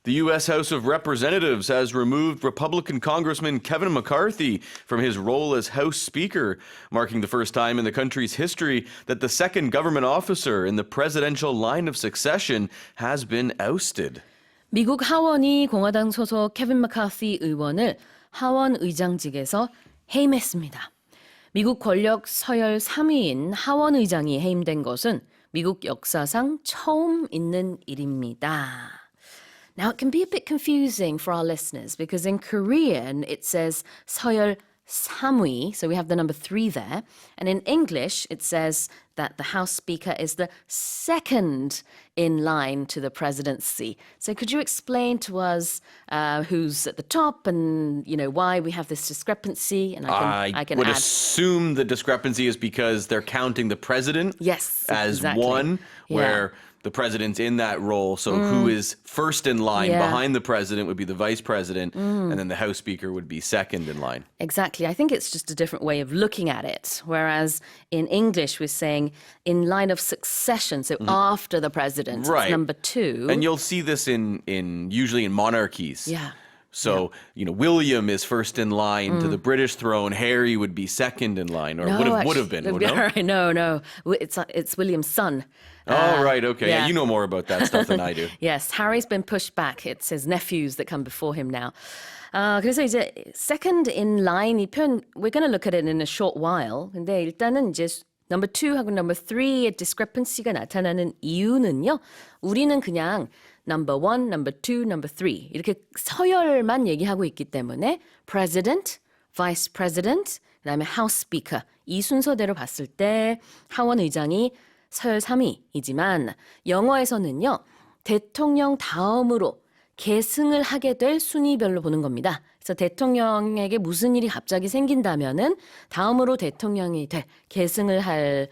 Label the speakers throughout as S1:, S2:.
S1: The U.S. House of Representatives has removed Republican Congressman Kevin McCarthy from his role as House Speaker, marking the first time in the country's history that the second government officer in the presidential line of succession has been ousted.
S2: 미국 하원이 공화당 소속 케빈 맥카시 의원을 하원의장직에서 해임했습니다. 미국 권력 서열 3위인 하원의장이 해임된 것은 미국 역사상 처음 있는 일입니다. Now, it can be a bit confusing for our listeners because in Korean it says 서열 3위, so we have the number 3 there. And in English it says that the House Speaker is the second in line to the presidency. So could you explain to us who's at the top and, you know, why we have this discrepancy? And I can
S1: would
S2: add.
S1: assume the discrepancy is because they're counting the president
S2: Yes,
S1: as
S2: exactly.
S1: one, where the president's in that role. So who is first in line behind the president would be the vice president, and then the House Speaker would be second in line.
S2: Exactly. I think it's just a different way of looking at it. Whereas in English, we're saying in line of succession, so after the president,
S1: Right.
S2: it's number 2.
S1: And you'll see this in usually in monarchies.
S2: Yeah.
S1: So, you know, William is first in line to the British throne. Harry would be second in line, or would have been.
S2: No. It's William's son.
S1: Oh, right. Okay.
S2: yeah.
S1: You know more about that stuff than I do.
S2: Yes, Harry's been pushed back. It's his nephews that come before him now. 그래서 이제 second in line 이 표현 we're going to look at it in a short while. 근데 일단은 이제 number 2하고 number 3의 discrepancy가 나타나는 이유는요. 우리는 그냥 number 1, number 2, number 3 이렇게 서열만 얘기하고 있기 때문에 president, vice president, 그다음에 house speaker 이 순서대로 봤을 때 하원 의장이 서열 3위이지만 영어에서는요. 대통령 다음으로 계승을 하게 될 순위별로 보는 겁니다. 그래서 대통령에게 무슨 일이 갑자기 생긴다면은 다음으로 대통령이 될 계승을 할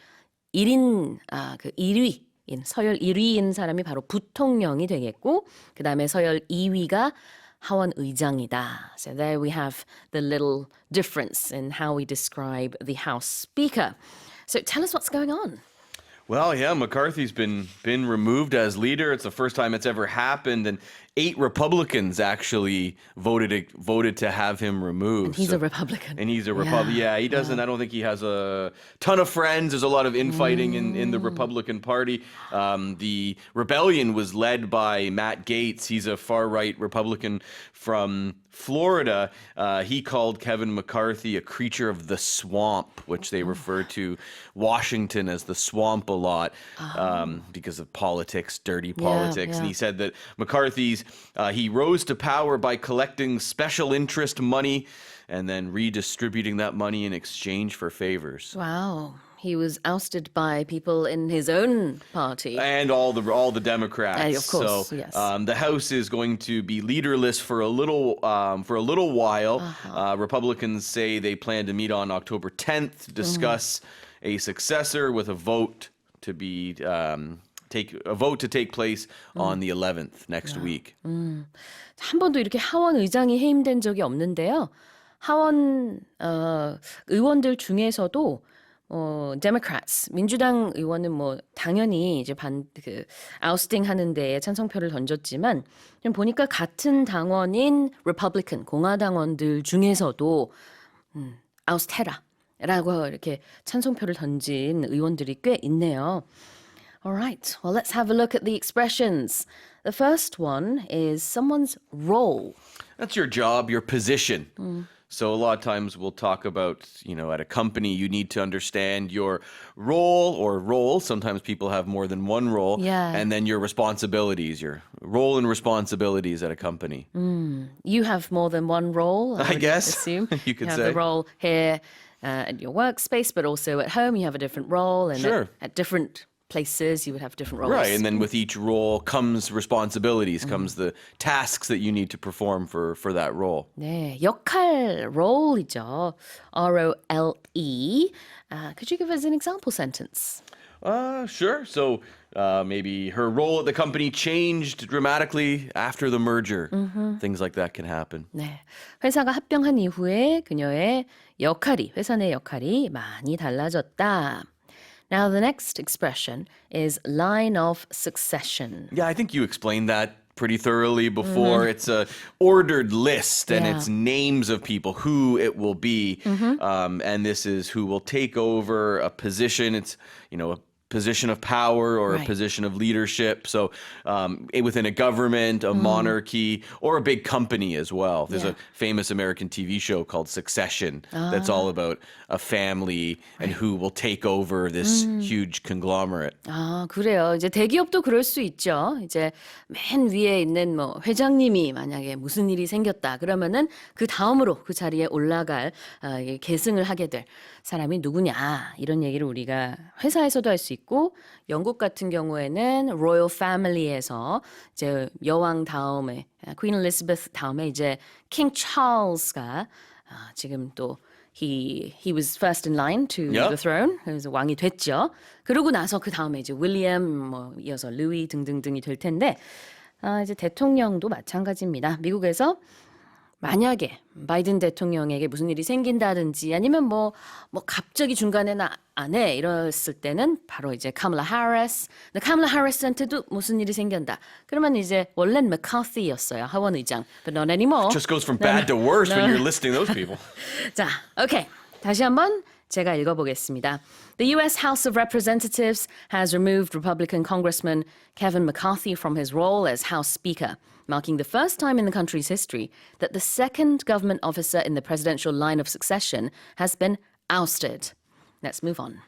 S2: 1인 그 1위인 서열 1위인 사람이 바로 부통령이 되겠고 그다음에 서열 2위가 하원 의장이다. So there we have the little difference in how we describe the House Speaker. So tell us what's going on.
S1: Well, yeah, McCarthy's been removed as leader. It's the first time it's ever happened, and 8 Republicans actually voted to have him removed.
S2: And he's a Republican.
S1: And he's a Republican. Yeah, he doesn't. I don't think he has a ton of friends. There's a lot of infighting in the Republican Party. The rebellion was led by Matt Gaetz. He's a far-right Republican from Florida. He called Kevin McCarthy a creature of the swamp, which they refer to Washington as the swamp a lot because of politics, dirty politics.
S2: Yeah.
S1: And he said that McCarthy's he rose to power by collecting special interest money and then redistributing that money in exchange for favors.
S2: Wow. He was ousted by people in his own party.
S1: And all the Democrats.
S2: Of course,
S1: so,
S2: yes.
S1: The House is going to be leaderless for a little while. Republicans say they plan to meet on October 10th to discuss a successor with a vote to be take place on the 11th next week.
S2: 한 번도 이렇게 하원 의장이 해임된 적이 없는데요. 하원 의원들 중에서도 Democrats, 민주당 의원은 뭐 당연히 이제 ousting 하는 데에 찬성표를 던졌지만 좀 보니까 같은 당원인 Republican, 공화당원들 중에서도 oust해라라고 이렇게 찬성표를 던진 의원들이 꽤 있네요. All right, well, let's have a look at the expressions. The first one is someone's role.
S1: That's your job, your position. So a lot of times we'll talk about, you know, at a company, you need to understand your role or roles. Sometimes people have more than one role.
S2: Yeah.
S1: And then your responsibilities, your role and responsibilities at a company.
S2: You have more than one role,
S1: I
S2: would
S1: guess
S2: assume.
S1: you could
S2: have
S1: say.
S2: the role here at your workspace, but also at home you have a different role. And
S1: Sure.
S2: at different places you would have different roles.
S1: Right, and then with each role comes responsibilities, comes the tasks that you need to perform for that role.
S2: 네, 역할, role이죠. R-O-L-E. Could you give us an example sentence?
S1: Sure. So maybe her role at the company changed dramatically after the merger. Things like that can happen.
S2: 네, 회사가 합병한 이후에 그녀의 역할이, 회사 내 역할이 많이 달라졌다. Now the next expression is line of succession.
S1: Yeah, I think you explained that pretty thoroughly before. It's a ordered list, and it's names of people who it will be. And this is who will take over a position. It's, a position of power or a position of leadership. So within a government, a monarchy, or a big company as well. There's a famous American TV show called Succession that's all about a family and who will take over this huge conglomerate.
S2: 아, 그래요. 이제 대기업도 그럴 수 있죠. 이제 맨 위에 있는 뭐 회장님이 만약에 무슨 일이 생겼다 그러면은 그 다음으로 그 자리에 올라갈 계승을 하게 될 사람이 누구냐 이런 얘기를 우리가 회사에서도 할 수 있고 영국 같은 경우에는 Royal Family에서 이제 여왕 다음에 Queen Elizabeth 다음에 이제 King Charles가 지금 또 He was first in line to the throne. 그래서 왕이 됐죠. 그러고 나서 그 다음에 이제 윌리엄, 뭐 이어서 루이 등등등이 될 텐데 이제 대통령도 마찬가지입니다. 미국에서 만약에 바이든 대통령에게 무슨 일이 생긴다든지 아니면 뭐 갑자기 중간에 안 해 이랬을 때는 바로 이제 카멀라 해리스. 근데 카멀라 해리스한테도 무슨 일이 생긴다. 그러면 이제 원래는 맥카시였어요. 하원의장. But not anymore.
S1: Just goes from bad to worse when you're listing those people.
S2: 자, 오케이. 다시 한번 제가 읽어보겠습니다. The U.S. House of Representatives has removed Republican Congressman Kevin McCarthy from his role as House Speaker, marking the first time in the country's history that the second government officer in the presidential line of succession has been ousted. Let's move on.